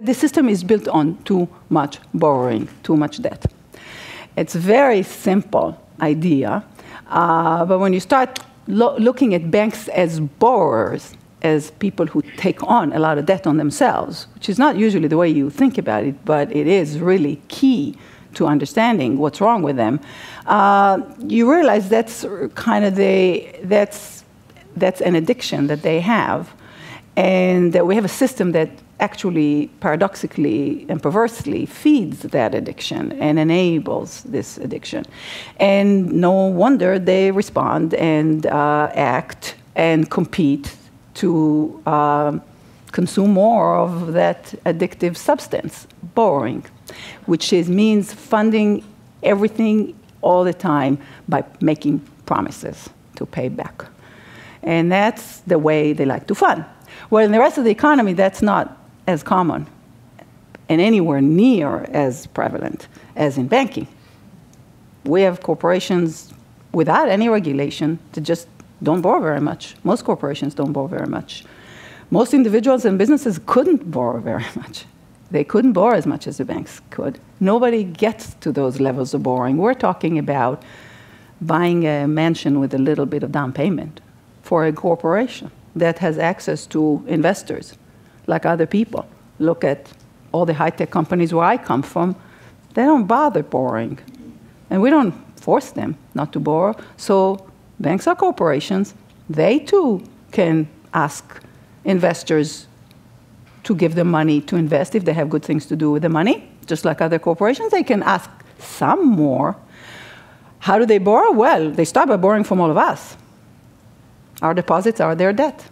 The system is built on too much borrowing, too much debt. It's a very simple idea, but when you start looking at banks as borrowers, as people who take on a lot of debt on themselves, which is not usually the way you think about it, but it is really key to understanding what's wrong with them, you realize that's kind of that's an addiction that they have, and that we have a system that actually paradoxically and perversely feeds that addiction and enables this addiction. And no wonder they respond and act and compete to consume more of that addictive substance, borrowing, which means funding everything all the time by making promises to pay back. And that's the way they like to fund. Well, in the rest of the economy, that's not as common and anywhere near as prevalent as in banking. We have corporations without any regulation that just don't borrow very much. Most corporations don't borrow very much. Most individuals and businesses couldn't borrow very much. They couldn't borrow as much as the banks could. Nobody gets to those levels of borrowing. We're talking about buying a mansion with a little bit of down payment for a corporation that has access to investors like other people. Look at all the high-tech companies where I come from. They don't bother borrowing. And we don't force them not to borrow. So banks are corporations. They, too, can ask investors to give them money to invest if they have good things to do with the money. Just like other corporations, they can ask some more. How do they borrow? Well, they start by borrowing from all of us. Our deposits are their debt.